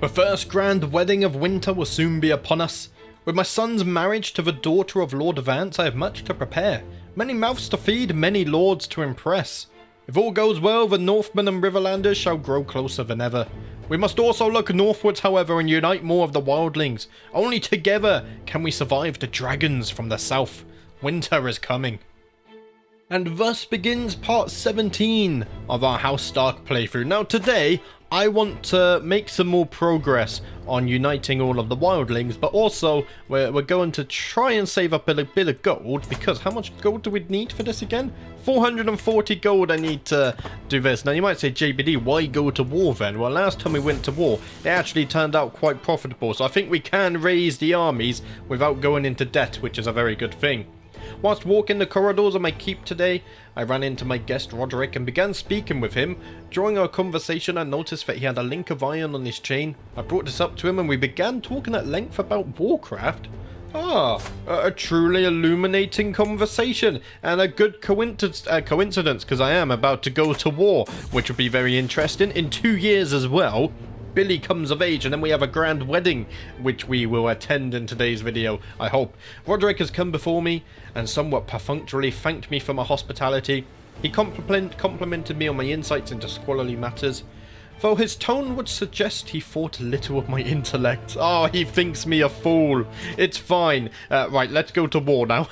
The first grand wedding of winter will soon be upon us. With my son's marriage to the daughter of Lord Vance, I have much to prepare. Many mouths to feed, many lords to impress. If all goes well, the Northmen and Riverlanders shall grow closer than ever. We must also look northwards, however, and unite more of the wildlings. Only together can we survive the dragons from the south. Winter is coming. And thus begins part 17 of our House Stark playthrough. Now today, I want to make some more progress on uniting all of the wildlings, but also we're going to try and save up a bit of gold, because how much gold do we need for this again? 440 gold I need to do this. Now you might say, JBD, why go to war then? Well, last time we went to war, it actually turned out quite profitable, so I think we can raise the armies without going into debt, which is a very good thing. Whilst walking the corridors of my keep today, I ran into my guest Roderick and began speaking with him. During our conversation, I noticed that he had a link of iron on his chain. I brought this up to him and we began talking at length about Warcraft. A truly illuminating conversation, and a good coincidence, because I am about to go to war, which will be very interesting, in 2 years as well. Billy comes of age, and then we have a grand wedding, which we will attend in today's video, I hope. Roderick has come before me, and somewhat perfunctorily thanked me for my hospitality. He complimented me on my insights into scholarly matters, though his tone would suggest he thought little of my intellect. Oh, he thinks me a fool. It's fine. Right, let's go to war now.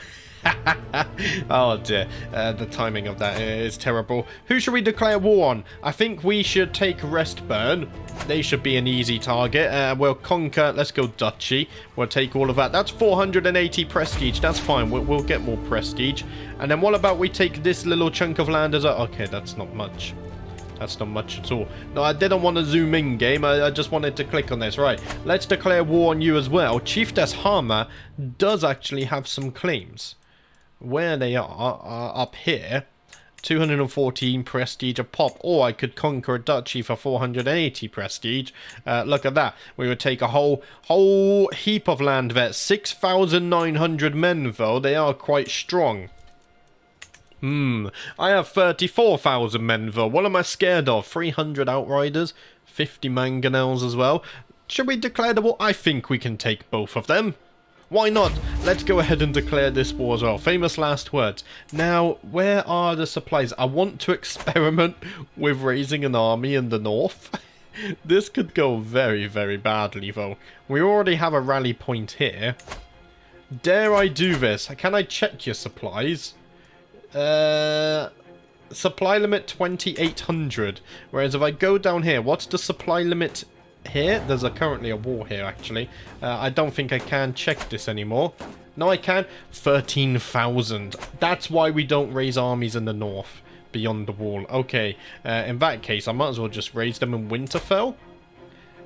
Oh dear, the timing of that is terrible. Who should we declare war on? I think we should take Restburn. They should be an easy target. We'll conquer, let's go Duchy. We'll take all of that. That's 480 prestige, that's fine. We'll get more prestige. And then what about we take this little chunk of land as a... Okay, that's not much. That's not much at all. No, I didn't want to zoom in game. I just wanted to click on this. Right, let's declare war on you as well. Chiefess Harma does actually have some claims. Where they are up here, 214 prestige a pop, or I could conquer a duchy for 480 prestige. Look at that. We would take a whole heap of land there. 6,900 men though. They are quite strong. I have 34,000 men though. What am I scared of? 300 outriders, 50 mangonels as well. Should we declare the war? I think we can take both of them. Why not? Let's go ahead and declare this war as well. Famous last words. Now, where are the supplies? I want to experiment with raising an army in the north. This could go very, very badly, though. We already have a rally point here. Dare I do this? Can I check your supplies? Supply limit 2,800. Whereas if I go down here, what's the supply limit here? There's currently a war here, actually. I don't think I can check this anymore. No, I can. 13,000. That's why we don't raise armies in the north beyond the wall. Okay, in that case, I might as well just raise them in Winterfell.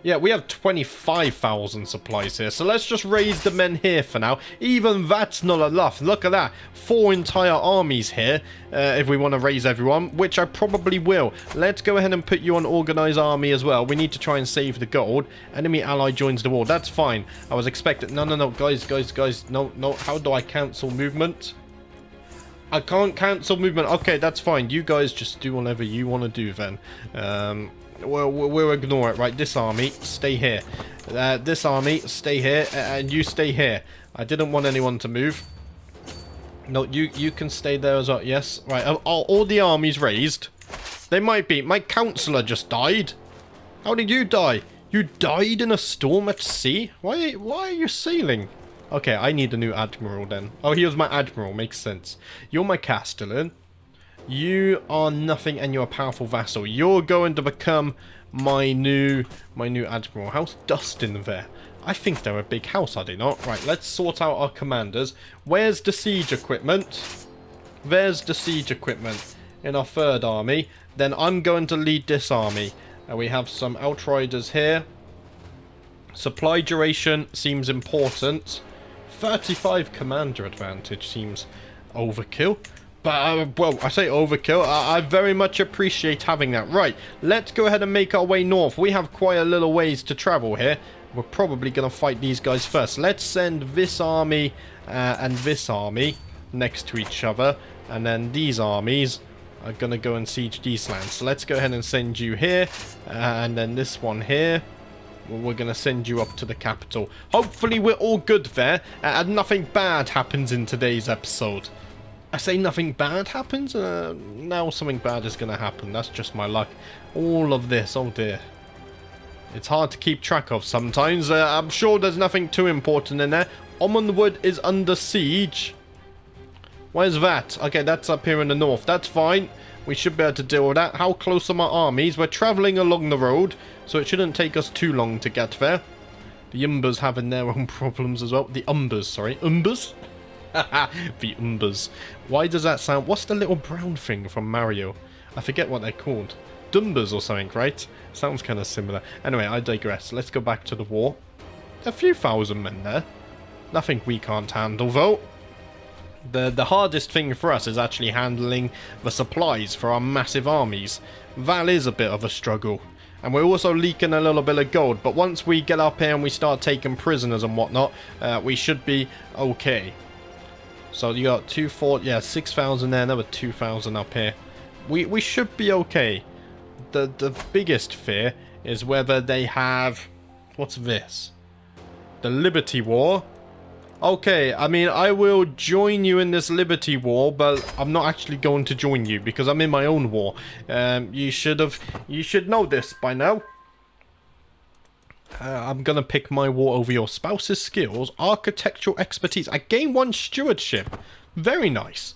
Yeah, we have 25,000 supplies here, so let's just raise the men here for now. Even that's not enough. Look at that. 4 entire armies here, if we want to raise everyone, which I probably will. Let's go ahead and put you on organized army as well. We need to try and save the gold. Enemy ally joins the war. That's fine. I was expecting... No, guys. No. How do I cancel movement? I can't cancel movement. Okay, that's fine. You guys just do whatever you want to do then. Well, we'll ignore it. Right, this army, stay here. This army, stay here. And you stay here. I didn't want anyone to move. No, you can stay there as well. Yes. Right, are all the armies raised? They might be. My counselor just died. How did you die? You died in a storm at sea? Why are you sailing? Okay, I need a new admiral then. Oh, he was my admiral. Makes sense. You're my castellan. You are nothing and you're a powerful vassal. You're going to become my new admiral. How's Dustin there? I think they're a big house, are they not? Right, let's sort out our commanders. Where's the siege equipment? There's the siege equipment in our third army. Then I'm going to lead this army. We have some outriders here. Supply duration seems important. 35 commander advantage seems overkill. But, well, I say overkill. I very much appreciate having that. Right, let's go ahead and make our way north. We have quite a little ways to travel here. We're probably going to fight these guys first. Let's send this army and this army next to each other. And then these armies are going to go and siege these lands. So let's go ahead and send you here. And then this one here. we're going to send you up to the capital. Hopefully we're all good there, and nothing bad happens in today's episode. I say nothing bad happens? Now something bad is going to happen. That's just my luck. All of this, oh dear. It's hard to keep track of sometimes. I'm sure there's nothing too important in there. Omonwood is under siege. Where's that? Okay, that's up here in the north. That's fine. We should be able to deal with that. How close are my armies? We're travelling along the road, so it shouldn't take us too long to get there. The Umbers having their own problems as well. The Umbers, sorry. Umbers? The Umbers. Why does that sound... What's the little brown thing from Mario? I forget what they're called. Dumbers or something, right? Sounds kind of similar. Anyway, I digress. Let's go back to the war. A few thousand men there. Nothing we can't handle, though. The hardest thing for us is actually handling the supplies for our massive armies. That is a bit of a struggle. And we're also leaking a little bit of gold. But once we get up here and we start taking prisoners and whatnot, we should be okay. So you got 6,000 there, another 2,000 up here. We should be okay. The biggest fear is whether they have... What's this? The Liberty War. Okay, I mean, I will join you in this Liberty War, but I'm not actually going to join you because I'm in my own war. You should know this by now. I'm gonna pick my war over your spouse's skills, architectural expertise. I gain 1 stewardship. Very nice.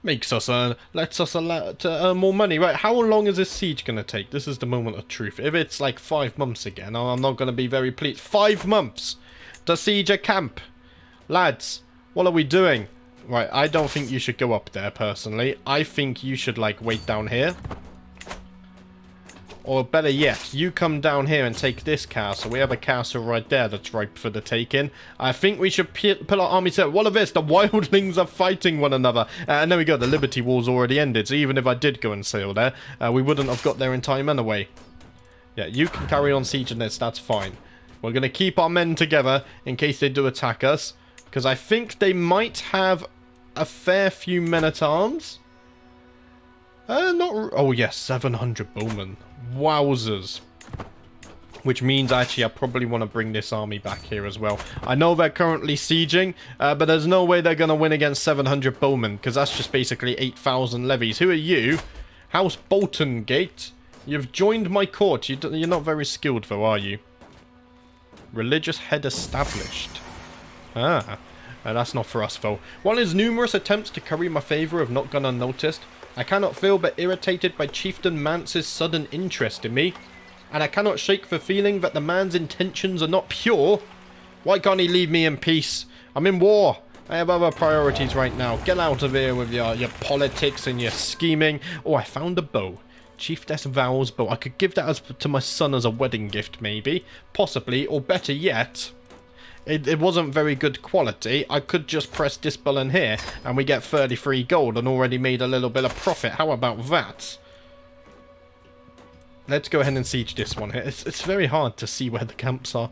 Makes us lets us allow to earn more money. Right, how long is this siege gonna take? This is the moment of truth. If it's like 5 months again, I'm not gonna be very pleased. 5 months to siege a camp. Lads, what are we doing? Right, I don't think you should go up there, personally. I think you should, like, wait down here. Or better yet, you come down here and take this castle. We have a castle right there that's ripe for the taking. I think we should pull our armies there. What of this? The wildlings are fighting one another. And there we go, the Liberty War's already ended. So even if I did go and sail there, we wouldn't have got there in time anyway. Yeah, you can carry on sieging this, that's fine. We're going to keep our men together in case they do attack us. Because I think they might have a fair few men-at-arms. Oh, yes, 700 bowmen. Wowzers. Which means, actually, I probably want to bring this army back here as well. I know they're currently sieging, but there's no way they're going to win against 700 bowmen. Because that's just basically 8,000 levies. Who are you? House Bolton Gate. You've joined my court. You're not very skilled, though, are you? Religious head established. Ah, that's not for us, though. While his numerous attempts to curry my favour have not gone unnoticed, I cannot feel but irritated by Chieftain Mance's sudden interest in me, and I cannot shake the feeling that the man's intentions are not pure. Why can't he leave me in peace? I'm in war. I have other priorities right now. Get out of here with your politics and your scheming. Oh, I found a bow. Chiefess Vow's bow. I could give that to my son as a wedding gift, maybe. Possibly, or better yet... It wasn't very good quality. I could just press this button here and we get 33 gold and already made a little bit of profit. How about that? Let's go ahead and siege this one here. It's very hard to see where the camps are.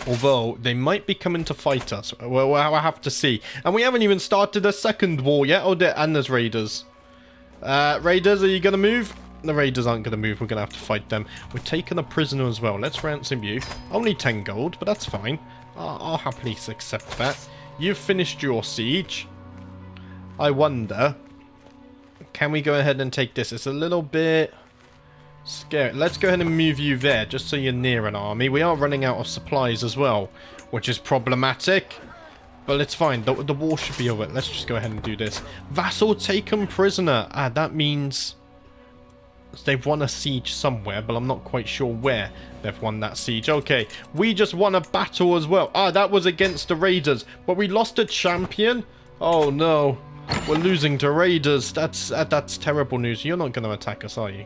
Although, they might be coming to fight us. Well, I have to see. And we haven't even started a second war yet. Oh, and there's raiders. Raiders, are you going to move? The raiders aren't going to move. We're going to have to fight them. We're taking a prisoner as well. Let's ransom you. Only 10 gold, but that's fine. I'll happily accept that. You've finished your siege. I wonder... Can we go ahead and take this? It's a little bit... scary. Let's go ahead and move you there, just so you're near an army. We are running out of supplies as well, which is problematic. But it's fine. The war should be over. Let's just go ahead and do this. Vassal taken prisoner. Ah, that means... they've won a siege somewhere, but I'm not quite sure where they've won that siege. Okay, we just won a battle as well. Ah, that was against the raiders, but we lost a champion? Oh no, we're losing to raiders. That's terrible news. You're not going to attack us, are you?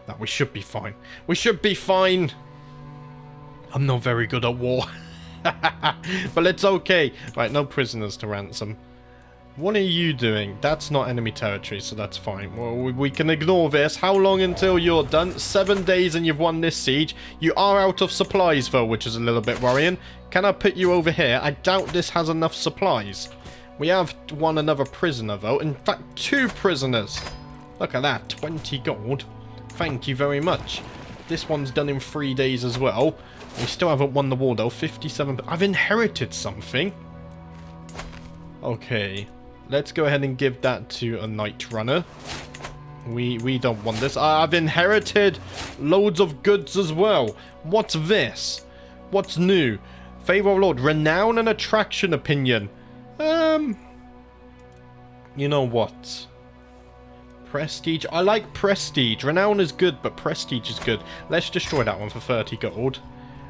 No, we should be fine. We should be fine. I'm not very good at war. But it's okay. Right, no prisoners to ransom. What are you doing? That's not enemy territory, so that's fine. Well, we can ignore this. How long until you're done? 7 days and you've won this siege. You are out of supplies, though, which is a little bit worrying. Can I put you over here? I doubt this has enough supplies. We have won another prisoner, though. In fact, 2 prisoners. Look at that. 20 gold. Thank you very much. This one's done in 3 days as well. We still haven't won the war though. 57. I've inherited something. Okay. Let's go ahead and give that to a Knight Runner. We don't want this. I've inherited loads of goods as well. What's this? What's new? Favor of Lord. Renown and attraction opinion. You know what? Prestige. I like prestige. Renown is good, but prestige is good. Let's destroy that one for 30 gold.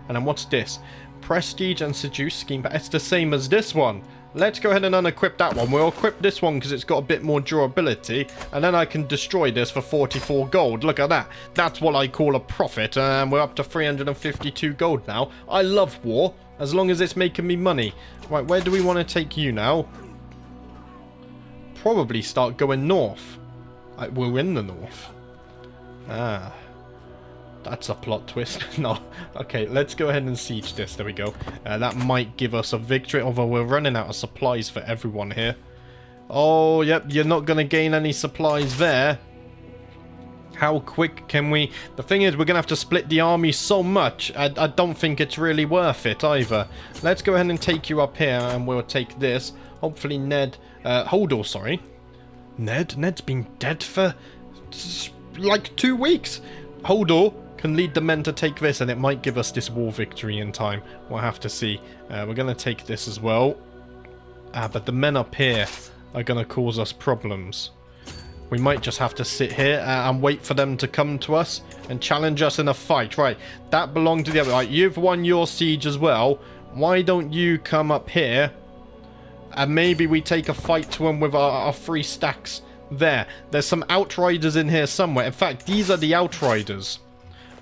And then what's this? Prestige and seduce scheme. It's the same as this one. Let's go ahead and unequip that one. We'll equip this one because it's got a bit more durability. And then I can destroy this for 44 gold. Look at that. That's what I call a profit. And we're up to 352 gold now. I love war, as long as it's making me money. Right, where do we want to take you now? Probably start going north. We're in the north. Ah. That's a plot twist. No. Okay, let's go ahead and siege this. There we go. That might give us a victory, although we're running out of supplies for everyone here. Oh, yep, you're not going to gain any supplies there. How quick can we... The thing is, we're going to have to split the army so much, I don't think it's really worth it either. Let's go ahead and take you up here, and we'll take this. Hopefully Ned... Hodor, sorry. Ned's been dead for... like 2 weeks. Hodor can lead the men to take this, and it might give us this war victory in time. We'll have to see. We're going to take this as well. But the men up here are going to cause us problems. We might just have to sit here and wait for them to come to us and challenge us in a fight. Right, that belonged to the other. Right, you've won your siege as well. Why don't you come up here? And maybe we take a fight to them with our 3 stacks there. There's some Outriders in here somewhere. In fact, these are the Outriders.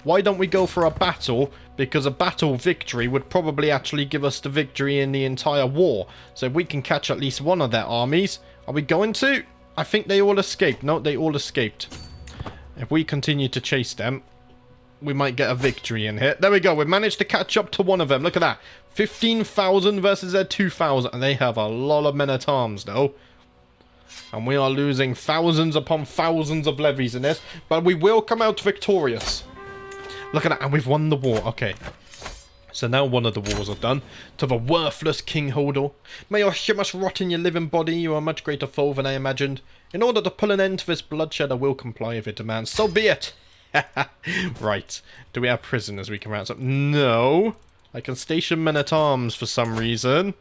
Why don't we go for a battle? Because a battle victory would probably actually give us the victory in the entire war. So if we can catch at least one of their armies. Are we going to? I think they all escaped. No, they all escaped. If we continue to chase them, we might get a victory in here. There we go. We've managed to catch up to one of them. Look at that. 15,000 versus their 2,000. And they have a lot of men-at-arms, though. And we are losing thousands upon thousands of levies in this. But we will come out victorious. Look at that. And we've won the war. Okay. So now one of the wars are done. To the worthless King Hodor. May your shimmus rot in your living body. You are a much greater foe than I imagined. In order to pull an end to this bloodshed, I will comply if it demands. So be it. Right. Do we have prisoners we can ransom? No. I can station men-at-arms for some reason.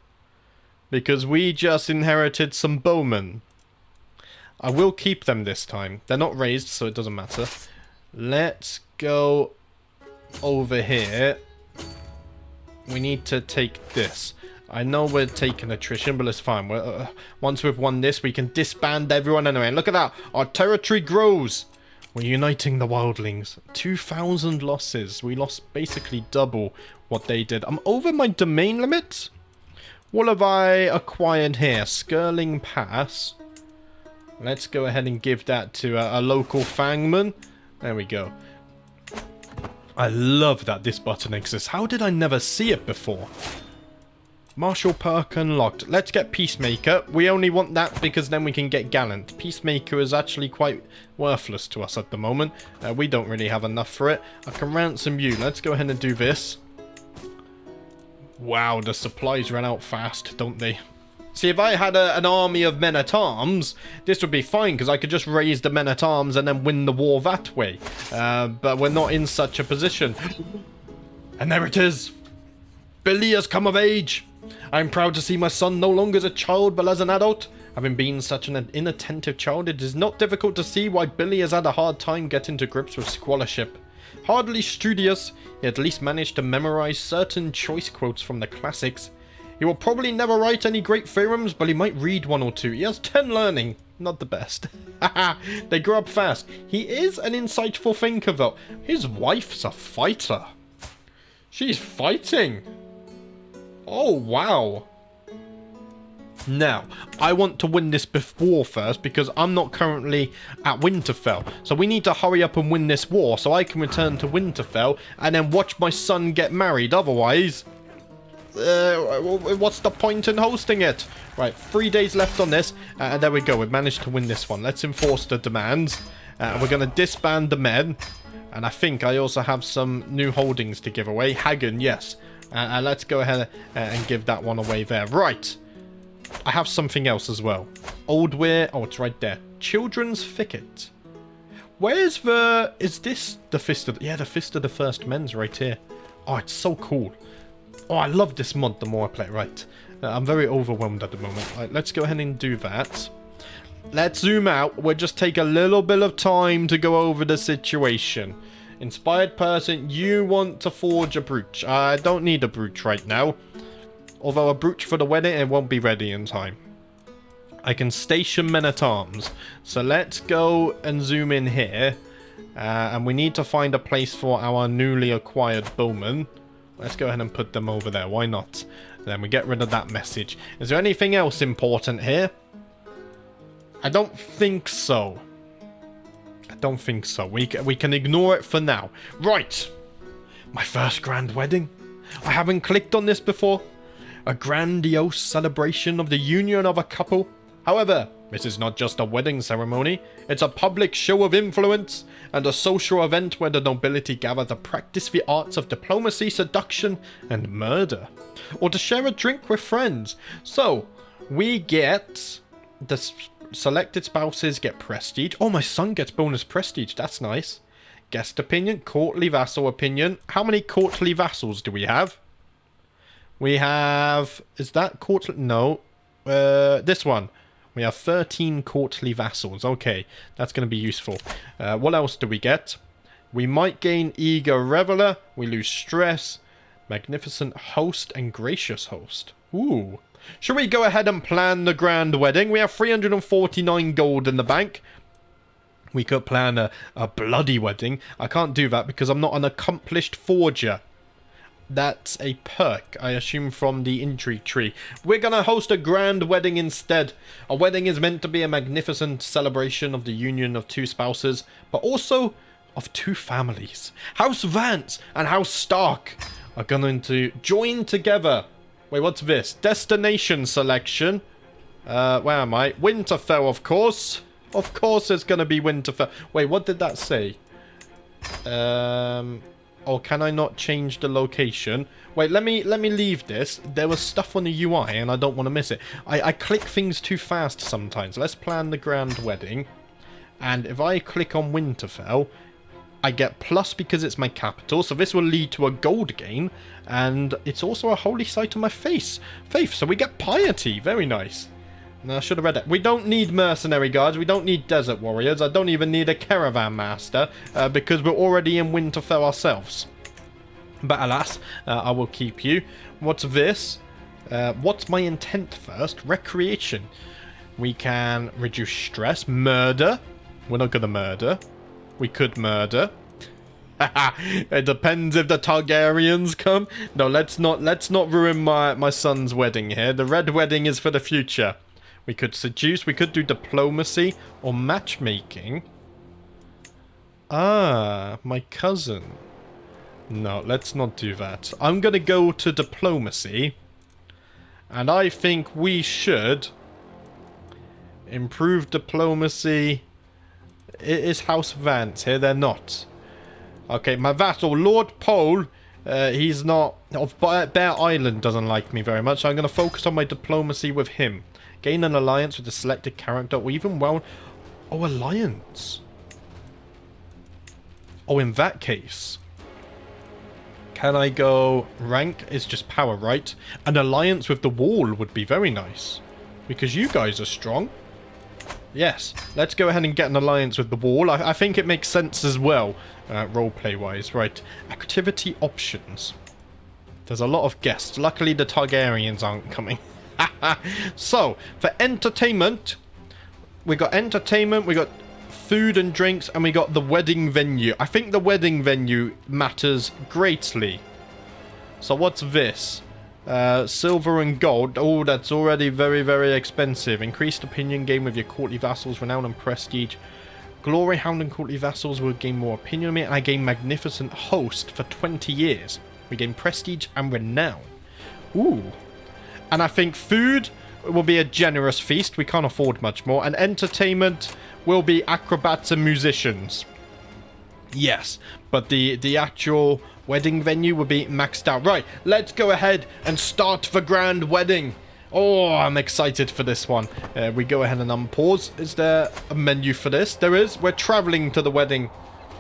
Because we just inherited some bowmen. I will keep them this time. They're not raised, so it doesn't matter. Let's go over here. We need to take this. I know we're taking attrition, but it's fine. Once we've won this, we can disband everyone anyway. And look at that. Our territory grows. We're uniting the wildlings. 2,000 losses. We lost basically double what they did. I'm over my domain limit. What have I acquired here? Skirling Pass. Let's go ahead and give that to a local fangman. There we go. I love that this button exists. How did I never see it before? Martial perk unlocked. Let's get Peacemaker. We only want that because then we can get Gallant. Peacemaker is actually quite worthless to us at the moment. We don't really have enough for it. I can ransom you. Let's go ahead and do this. Wow, the supplies ran out fast, don't they? See, if I had an army of men-at-arms, this would be fine, because I could just raise the men-at-arms and then win the war that way. But we're not in such a position. And there it is. Billy has come of age. I'm proud to see my son no longer as a child, but as an adult. Having been such an inattentive child, it is not difficult to see why Billy has had a hard time getting to grips with scholarship. Hardly studious, he at least managed to memorize certain choice quotes from the classics. He will probably never write any great theorems, but he might read 1 or 2. He has 10 learning. Not the best. Haha, they grow up fast. He is an insightful thinker, though. His wife's a fighter. She's fighting. Oh, wow. Now, I want to win this before first, because I'm not currently at Winterfell. So we need to hurry up and win this war, so I can return to Winterfell, and then watch my son get married. Otherwise... what's the point in hosting it? Right, 3 days left on this, and there we go. We've managed to win this one. Let's enforce the demands. We're going to disband the men, And I think I also have some new holdings to give away. Hagen, yes. Let's go ahead and give that one away there. Right. I have something else as well. Old Weir. Oh, it's right there. Children's Thicket. Where's the... Is this the Fist of... Yeah, the Fist of the First Men's right here. Oh, it's so cool. Oh, I love this mod the more I play it. Right. I'm very overwhelmed at the moment. Right, let's go ahead and do that. Let's zoom out. We'll just take a little bit of time to go over the situation. Inspired person, you want to forge a brooch. I don't need a brooch right now. Although a brooch for the wedding, it won't be ready in time. I can station men-at-arms. So let's go and zoom in here. And we need to find a place for our newly acquired bowmen. Let's go ahead and put them over there. Why not? Then we get rid of that message. Is there anything else important here? I don't think so. I don't think so. We can ignore it for now. Right. My first grand wedding. I haven't clicked on this before. A grandiose celebration of the union of a couple. However, this is not just a wedding ceremony. It's a public show of influence and a social event where the nobility gather to practice the arts of diplomacy, seduction, and murder. Or to share a drink with friends. So, we get... the selected spouses get prestige. Oh, my son gets bonus prestige. That's nice. Guest opinion, courtly vassal opinion. How many courtly vassals do we have? We have... Is that courtly? No. This one. We have 13 courtly vassals. Okay, that's going to be useful. What else do we get? We might gain eager reveler. We lose stress. Magnificent host and gracious host. Ooh. Should we go ahead and plan the grand wedding? We have 349 gold in the bank. We could plan a bloody wedding. I can't do that because I'm not an accomplished forger. That's a perk, I assume, from the intrigue tree. We're gonna host a grand wedding instead. A wedding is meant to be a magnificent celebration of the union of two spouses, but also of two families. House Vance and House Stark are going to join together. Wait, what's this? Destination selection. Where am I? Winterfell, of course. Of course it's gonna be Winterfell. Wait, what did that say? Oh, can I not change the location? Wait, let me leave this. There was stuff on the UI and I don't want to miss it. I click things too fast sometimes. Let's plan the grand wedding. And if I click on Winterfell, I get plus because it's my capital. So this will lead to a gold gain. And it's also a holy site on my faith. So we get piety. Very nice. No, I should have read that. We don't need mercenary guards. We don't need desert warriors. I don't even need a caravan master because we're already in Winterfell ourselves. But alas, I will keep you. What's this? What's my intent first? Recreation. We can reduce stress. Murder. We're not going to murder. We could murder. It depends if the Targaryens come. No, let's not ruin my son's wedding here. The red wedding is for the future. We could seduce, we could do diplomacy or matchmaking. Ah, my cousin. No, let's not do that. I'm going to go to diplomacy. And I think we should improve diplomacy. Is House Vance here? They're not. Okay, my vassal, Lord Pole, he's not... Bear Island doesn't like me very much. So I'm going to focus on my diplomacy with him. Gain an alliance with a selected character or even well... Oh, alliance. Oh, in that case. Can I go... Rank is just power, right? An alliance with the wall would be very nice. Because you guys are strong. Yes, let's go ahead and get an alliance with the wall. I think it makes sense as well, roleplay-wise. Right, activity options. There's a lot of guests. Luckily, the Targaryens aren't coming. So, for entertainment, we got food and drinks, and we got the wedding venue. I think the wedding venue matters greatly. So what's this? Silver and gold. Oh, that's already very, very expensive. Increased opinion gain with your courtly vassals, renown and prestige. Glory Hound and courtly vassals will gain more opinion on me. I gain magnificent host for 20 years. We gain prestige and renown. Ooh. And I think food will be a generous feast. We can't afford much more. And entertainment will be acrobats and musicians. Yes, but the actual wedding venue will be maxed out. Right, let's go ahead and start the grand wedding. Oh, I'm excited for this one. We go ahead and unpause. Is there a menu for this? There is. We're traveling to the wedding.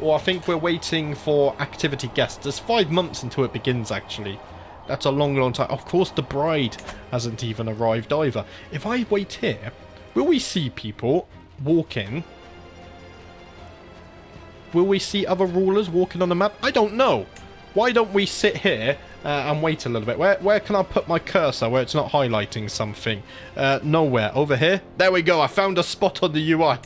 Or I think we're waiting for activity guests. There's 5 months until it begins, actually. That's a long, long time. Of course, the bride hasn't even arrived either. If I wait here, will we see people walk in? Will we see other rulers walking on the map? I don't know. Why don't we sit here and wait a little bit? Where can I put my cursor where it's not highlighting something? Nowhere. Over here? There we go. I found a spot on the UI.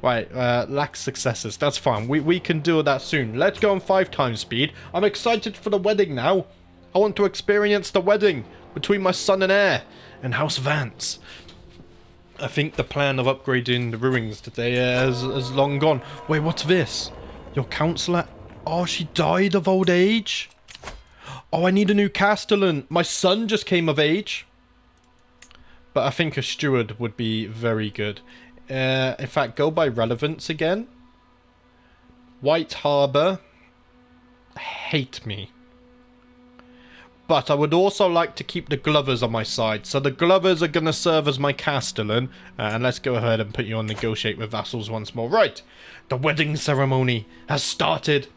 Right. Lack successes. That's fine. We can do that soon. Let's go on 5 times speed. I'm excited for the wedding now. I want to experience the wedding between my son and heir and House Vance. I think the plan of upgrading the ruins today has long gone. Wait, what's this? Your counselor? Oh, she died of old age? Oh, I need a new castellan. My son just came of age. But I think a steward would be very good. In fact, go by relevance again. White Harbour. Hate me. But I would also like to keep the Glovers on my side. So the Glovers are going to serve as my castellan. And let's go ahead and put you on negotiate with vassals once more. Right. The wedding ceremony has started.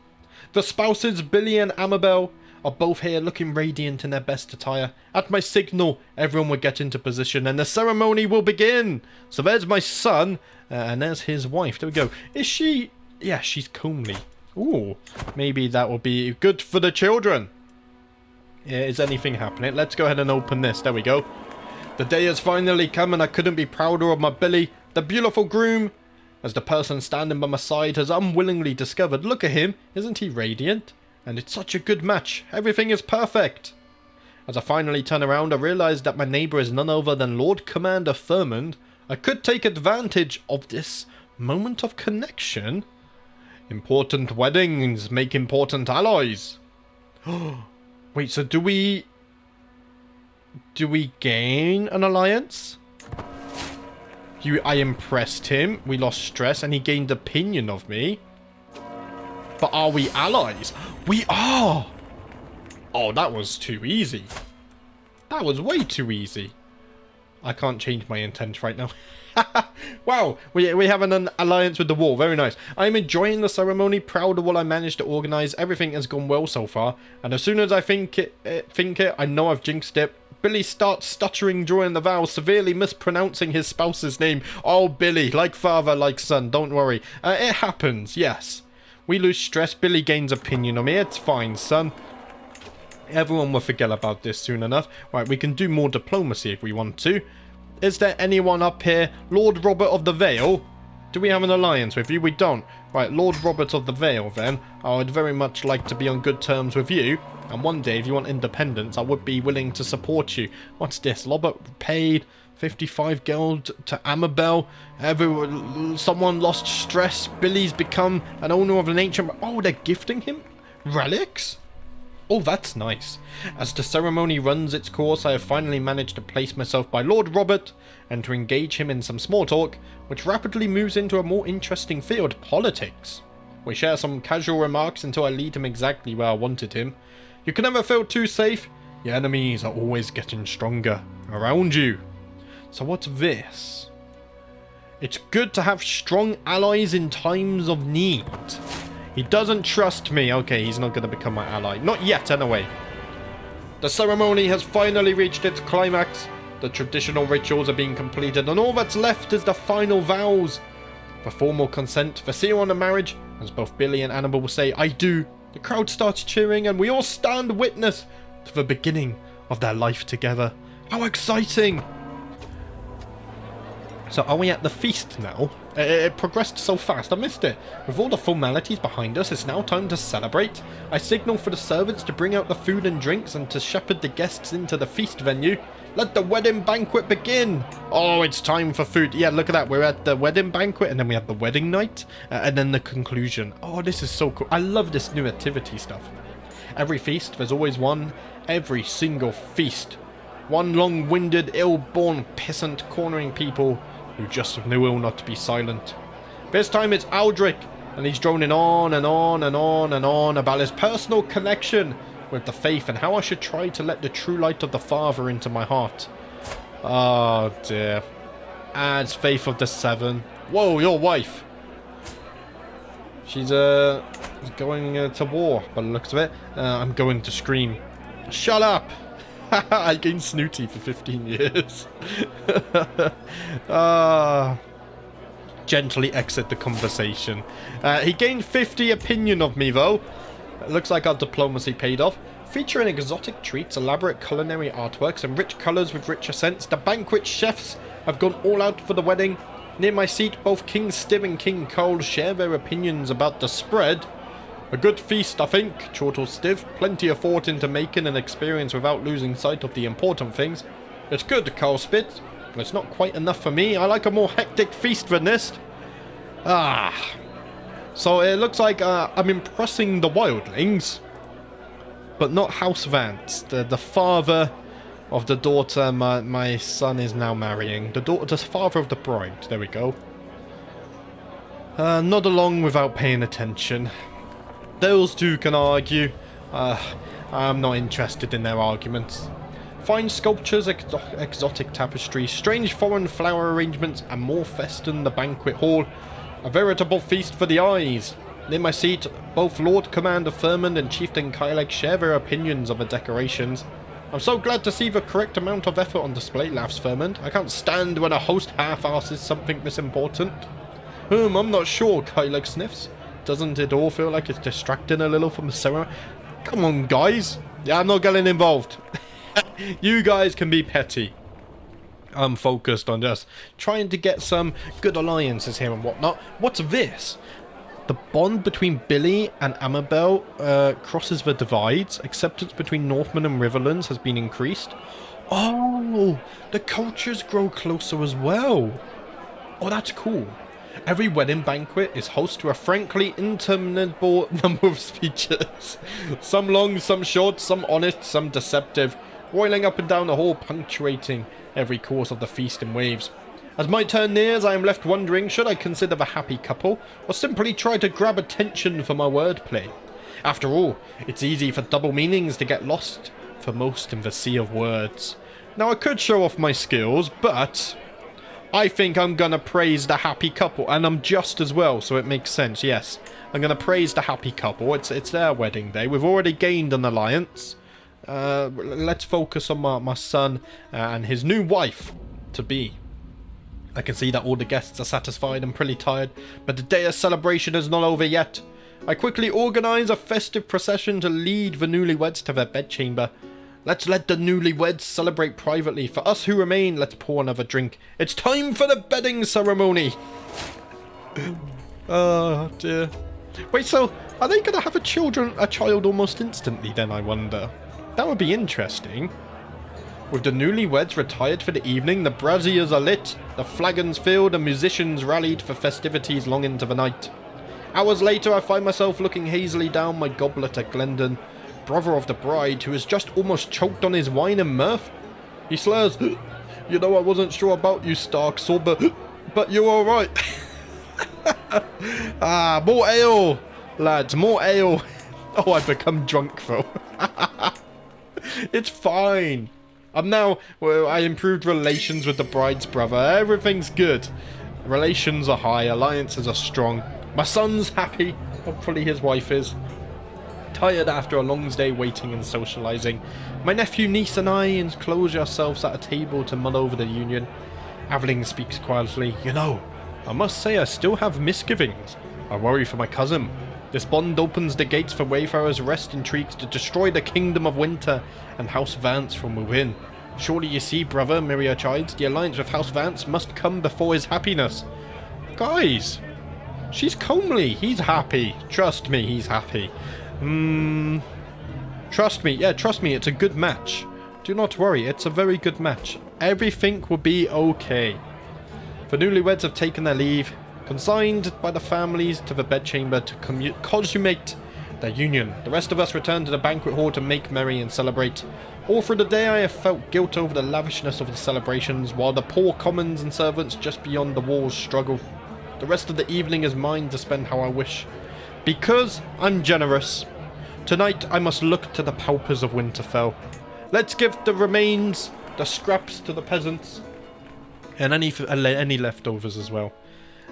The spouses, Billy and Amabel, are both here looking radiant in their best attire. At my signal, everyone will get into position and the ceremony will begin. So there's my son. And there's his wife. There we go. Is she... Yeah, she's comely. Ooh. Maybe that will be good for the children. Is anything happening? Let's go ahead and open this. There we go. The day has finally come and I couldn't be prouder of my Billy, the beautiful groom, as the person standing by my side has unwillingly discovered. Look at him. Isn't he radiant? And it's such a good match. Everything is perfect. As I finally turn around, I realize that my neighbor is none other than Lord Commander Thurmond. I could take advantage of this moment of connection. Important weddings make important allies. Wait, so do we gain an alliance? I impressed him. We lost stress and he gained opinion of me. But are we allies? We are! Oh, that was too easy. That was way too easy. I can't change my intent right now. Wow, we have an alliance with the wall. Very nice. I'm enjoying the ceremony, proud of what I managed to organize. Everything has gone well so far. And as soon as I think it, I know I've jinxed it. Billy starts stuttering during the vows, severely mispronouncing his spouse's name. Oh, Billy, like father, like son, don't worry. It happens, yes. We lose stress, Billy gains opinion on me. It's fine, son. Everyone will forget about this soon enough. Right, we can do more diplomacy if we want to. Is there anyone up here? Lord Robert of the Vale? Do we have an alliance with you? We don't. Right, Lord Robert of the Vale then. I would very much like to be on good terms with you. And one day, if you want independence, I would be willing to support you. What's this? Robert paid 55 gold to Amabel. Someone lost stress. Billy's become an owner of an ancient... Oh, they're gifting him relics? Oh, that's nice. As the ceremony runs its course, I have finally managed to place myself by Lord Robert and to engage him in some small talk, which rapidly moves into a more interesting field, politics. We share some casual remarks until I lead him exactly where I wanted him. You can never feel too safe. Your enemies are always getting stronger around you. So what's this? It's good to have strong allies in times of need. He doesn't trust me. Okay, he's not going to become my ally. Not yet, anyway. The ceremony has finally reached its climax. The traditional rituals are being completed, and all that's left is the final vows. For formal consent, for seal on the marriage, as both Billy and Annabelle will say, I do. The crowd starts cheering, and we all stand witness to the beginning of their life together. How exciting! So are we at the feast now? It progressed so fast, I missed it. With all the formalities behind us, it's now time to celebrate. I signal for the servants to bring out the food and drinks and to shepherd the guests into the feast venue. Let the wedding banquet begin! Oh, it's time for food. Yeah, look at that. We're at the wedding banquet, and then we have the wedding night, and then the conclusion. Oh, this is so cool. I love this new activity stuff. Every feast, there's always one. Every single feast. One long-winded, ill-born peasant cornering people who just knew ill not to be silent. This time it's Aldrich, And he's droning on and on and on and on about his personal connection with the faith and how I should try to let the true light of the Father into my heart. Oh dear. Adds faith of the 7. Whoa, your wife. She's going to war by the looks of it. I'm going to scream. Shut up! I gained snooty for 15 years. Gently exit the conversation. He gained 50 opinion of me though. It looks like our diplomacy paid off. Featuring exotic treats, elaborate culinary artworks, and rich colours with richer scents, the banquet chefs have gone all out for the wedding. Near my seat, both King Stiv and King Cole share their opinions about the spread. A good feast, I think, chortled Stiv. Plenty of thought into making an experience without losing sight of the important things. It's good, Cole spit, but it's not quite enough for me. I like a more hectic feast than this. So it looks like I'm impressing the wildlings, but not House Vance, the father of the daughter my son is now marrying. The father of the bride. There we go. Nod along without paying attention. Those two can argue. I'm not interested in their arguments. Fine sculptures, exotic tapestries, strange foreign flower arrangements, and more festoon the banquet hall. A veritable feast for the eyes. Near my seat, both Lord Commander Thurmond and Chieftain Kylek share their opinions of the decorations. I'm so glad to see the correct amount of effort on display, laughs Thurmond. I can't stand when a host half-asses something this important. I'm not sure, Kylek sniffs. Doesn't it all feel like it's distracting a little from the ceremony? Come on, guys. Yeah, I'm not getting involved. You guys can be petty. I'm focused on just trying to get some good alliances here and whatnot. What's this? The bond between Billy and Amabel crosses the divides. Acceptance between Northmen and Riverlands has been increased. Oh, the cultures grow closer as well. Oh, that's cool. Every wedding banquet is host to a frankly interminable number of speeches. Some long, some short, some honest, some deceptive, roiling up and down the hall, punctuating every course of the feast in waves. As my turn nears, I am left wondering, should I consider the happy couple, or simply try to grab attention for my wordplay? After all, it's easy for double meanings to get lost for most in the sea of words. Now I could show off my skills, but I think I'm gonna praise the happy couple, and I'm just as well, so it makes sense, yes. I'm gonna praise the happy couple, it's their wedding day. We've already gained an alliance. Let's focus on my son and his new wife to be. I can see that all the guests are satisfied and pretty tired, but the day of celebration is not over yet. I quickly organise a festive procession to lead the newlyweds to their bedchamber. Let's let the newlyweds celebrate privately. For us who remain, let's pour another drink. It's time for the bedding ceremony. Oh dear. Wait, so are they going to have a child almost instantly then, I wonder? That would be interesting. With the newlyweds retired for the evening, the braziers are lit, the flagons filled, and musicians rallied for festivities long into the night. Hours later, I find myself looking hazily down my goblet at Glendon, brother of the bride, who has just almost choked on his wine and mirth. He slurs, "You know, I wasn't sure about you, Stark, so but you're alright." More ale, lads, more ale. Oh, I've become drunk, though. It's fine. I improved relations with the bride's brother. Everything's good. Relations are high, alliances are strong. My son's happy. Hopefully his wife is. Tired after a long day waiting and socialising. My nephew, niece and I enclose ourselves at a table to mull over the union. Aveling speaks quietly. You know, I must say I still have misgivings. I worry for my cousin. This bond opens the gates for wayfarers' rest intrigues to destroy the kingdom of winter and House Vance from within. Surely you see, brother, Miria chides, the alliance with House Vance must come before his happiness. Guys, she's comely, he's happy. Trust me, he's happy. Trust me, it's a good match. Do not worry, it's a very good match. Everything will be okay. The newlyweds have taken their leave, consigned by the families to the bedchamber to consummate their union. The rest of us return to the banquet hall to make merry and celebrate. All through the day I have felt guilt over the lavishness of the celebrations, while the poor commons and servants just beyond the walls struggle. The rest of the evening is mine to spend how I wish. Because I'm generous, tonight I must look to the paupers of Winterfell. Let's give the remains, the scraps to the peasants, and any leftovers as well.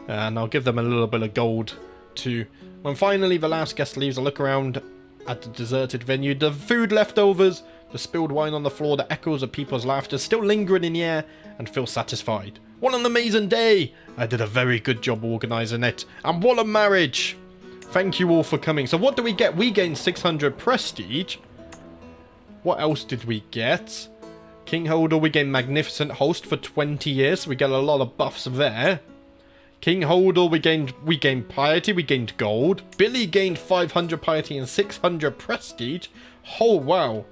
And I'll give them a little bit of gold too. When finally the last guest leaves, I look around at the deserted venue. The food leftovers, the spilled wine on the floor, the echoes of people's laughter still lingering in the air, and feel satisfied. What an amazing day! I did a very good job organising it. And what a marriage! Thank you all for coming. So what do we get? We gained 600 prestige. What else did we get? King Hodor, we gained Magnificent Host for 20 years. So we get a lot of buffs there. King Hodor, we gained piety, we gained gold. Billy gained 500 piety and 600 prestige. Oh, wow.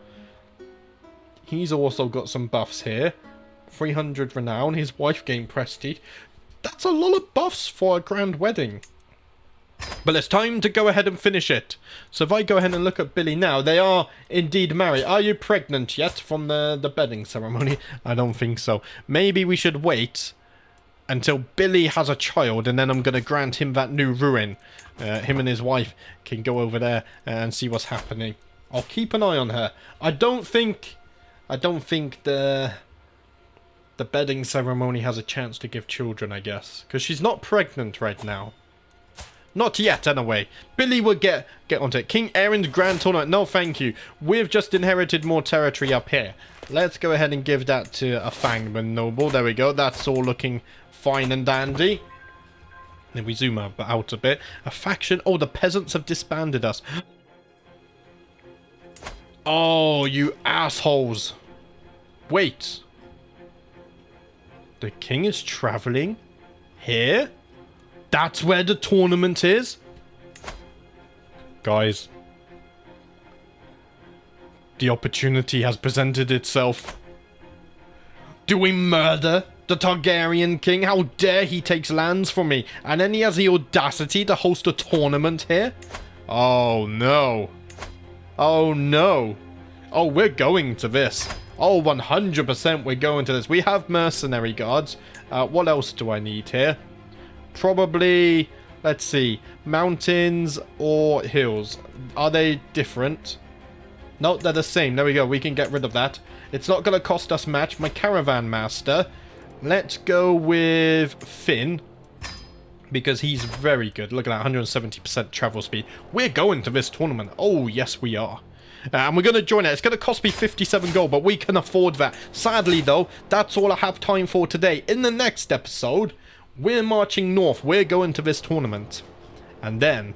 He's also got some buffs here. 300 renown. His wife gained prestige. That's a lot of buffs for a grand wedding. But it's time to go ahead and finish it. So if I go ahead and look at Billy now, they are indeed married. Are you pregnant yet from the bedding ceremony? I don't think so. Maybe we should wait until Billy has a child, and then I'm going to grant him that new ruin. Him and his wife can go over there and see what's happening. I'll keep an eye on her. I don't think the bedding ceremony has a chance to give children, I guess. Because she's not pregnant right now. Not yet, anyway. Billy will get onto it. King Aeron's grand tournament. No, thank you. We've just inherited more territory up here. Let's go ahead and give that to a Fangman noble. There we go. That's all looking fine and dandy. Then we zoom out a bit. A faction. Oh, the peasants have disbanded us. Oh, you assholes. Wait. The king is traveling here? That's where the tournament is? Guys. The opportunity has presented itself. Do we murder the Targaryen king? How dare he takes lands from me? And then he has the audacity to host a tournament here? Oh no. Oh no. Oh, we're going to this. Oh, 100% we're going to this. We have mercenary guards. What else do I need here? Probably, let's see, mountains or hills. Are they different? No, they're the same. There we go. We can get rid of that. It's not going to cost us much. My caravan master. Let's go with Finn, because he's very good. Look at that, 170% travel speed. We're going to this tournament. Oh, yes, we are. And we're going to join it. It's going to cost me 57 gold, but we can afford that. Sadly, though, that's all I have time for today. In the next episode, we're marching north. We're going to this tournament. And then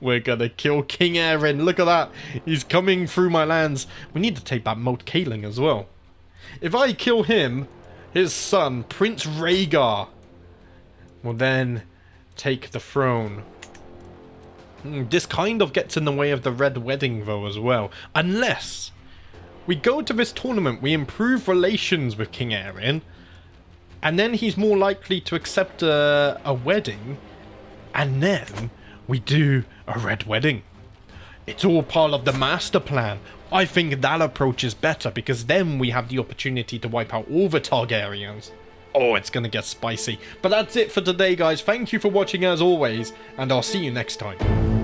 we're going to kill King Aeron. Look at that. He's coming through my lands. We need to take that Moat Cailin as well. If I kill him, his son, Prince Rhaegar, will then take the throne. This kind of gets in the way of the Red Wedding, though, as well. Unless we go to this tournament, we improve relations with King Aeron, and then he's more likely to accept a wedding, and then we do a Red Wedding. It's all part of the master plan. I think that approach is better, because then we have the opportunity to wipe out all the Targaryens. Oh, it's gonna get spicy. But that's it for today, guys. Thank you for watching as always, and I'll see you next time.